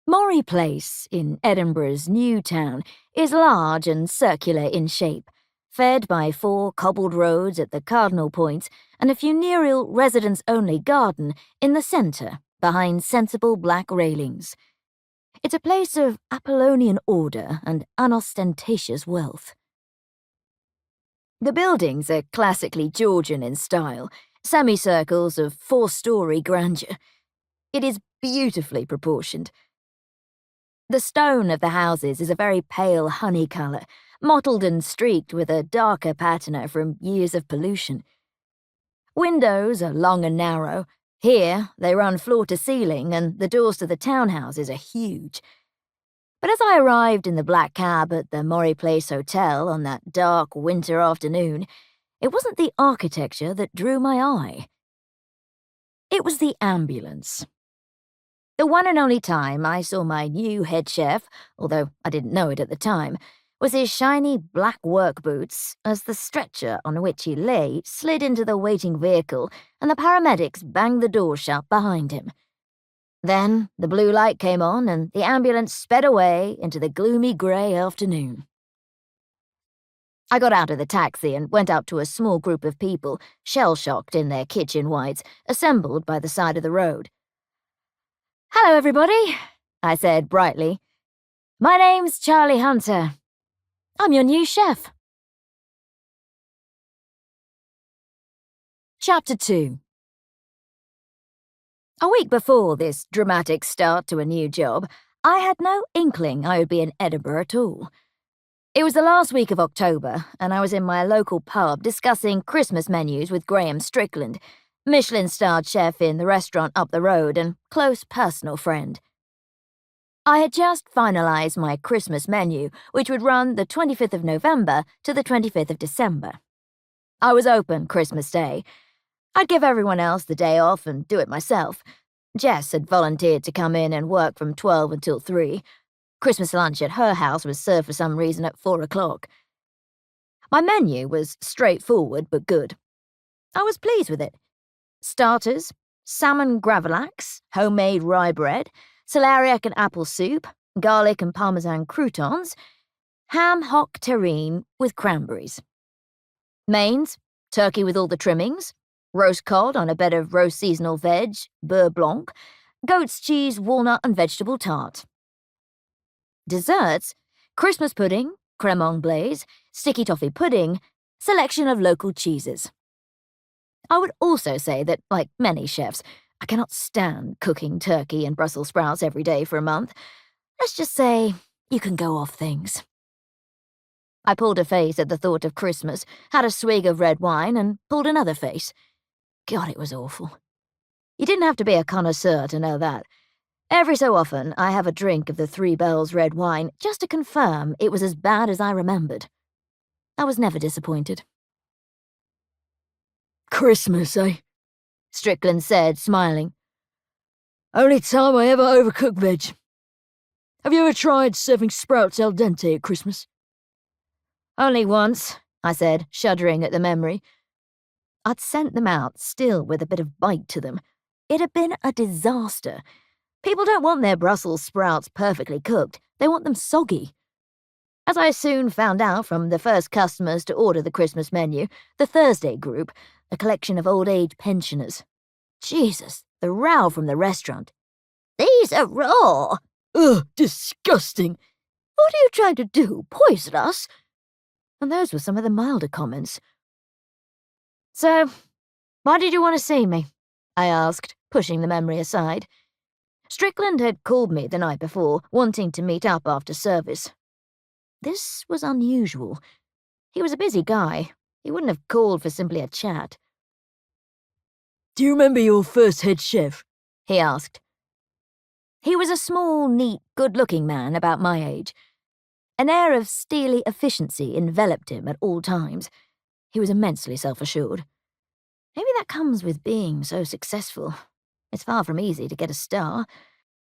Maury Place, in Edinburgh's new town, is large and circular in shape, fed by 4 cobbled roads at the cardinal points and a funereal residents-only garden in the centre, behind sensible black railings. It's a place of Apollonian order and unostentatious wealth. The buildings are classically Georgian in style, semicircles of 4-storey grandeur. It is beautifully proportioned. The stone of the houses is a very pale honey colour, mottled and streaked with a darker patina from years of pollution. Windows are long and narrow. Here, they run floor to ceiling, and the doors to the townhouses are huge. But as I arrived in the black cab at the Maury Place Hotel on that dark winter afternoon, it wasn't the architecture that drew my eye. It was the ambulance. The one and only time I saw my new head chef, although I didn't know it at the time, was his shiny black work boots as the stretcher on which he lay slid into the waiting vehicle and the paramedics banged the door shut behind him. Then the blue light came on and the ambulance sped away into the gloomy grey afternoon. I got out of the taxi and went up to a small group of people, shell-shocked in their kitchen whites, assembled by the side of the road. "Hello, everybody," I said brightly. "My name's Charlie Hunter. I'm your new chef." Chapter 2. A week before this dramatic start to a new job, I had no inkling I would be in Edinburgh at all. It was the last week of October, and I was in my local pub discussing Christmas menus with Graeme Strickland, Michelin-starred chef in the restaurant up the road and close personal friend. I had just finalised my Christmas menu, which would run the 25th of November to the 25th of December. I was open Christmas Day. I'd give everyone else the day off and do it myself. Jess had volunteered to come in and work from 12 until 3. Christmas lunch at her house was served for some reason at 4 o'clock. My menu was straightforward but good. I was pleased with it. Starters, salmon gravlax, homemade rye bread, celeriac and apple soup, garlic and parmesan croutons, ham hock terrine with cranberries. Mains, turkey with all the trimmings, roast cod on a bed of roast seasonal veg, beurre blanc, goat's cheese, walnut and vegetable tart. Desserts, Christmas pudding, creme anglaise, sticky toffee pudding, selection of local cheeses. I would also say that, like many chefs, I cannot stand cooking turkey and Brussels sprouts every day for a month. Let's just say you can go off things. I pulled a face at the thought of Christmas, had a swig of red wine, and pulled another face. God, it was awful. You didn't have to be a connoisseur to know that. Every so often, I have a drink of the Three Bells red wine just to confirm it was as bad as I remembered. I was never disappointed. "Christmas, eh?" Strickland said, smiling. "Only time I ever overcook veg. Have you ever tried serving sprouts al dente at Christmas?" "Only once," I said, shuddering at the memory. I'd sent them out, still with a bit of bite to them. It had been a disaster. People don't want their Brussels sprouts perfectly cooked. They want them soggy. As I soon found out from the first customers to order the Christmas menu, the Thursday group, a collection of old-age pensioners. Jesus, the row from the restaurant. "These are raw." "Ugh, disgusting." "What are you trying to do, poison us?" And those were some of the milder comments. "So, why did you want to see me?" I asked, pushing the memory aside. Strickland had called me the night before, wanting to meet up after service. This was unusual. He was a busy guy. He wouldn't have called for simply a chat. "Do you remember your first head chef?" he asked. He was a small, neat, good-looking man about my age. An air of steely efficiency enveloped him at all times. He was immensely self-assured. Maybe that comes with being so successful. It's far from easy to get a star.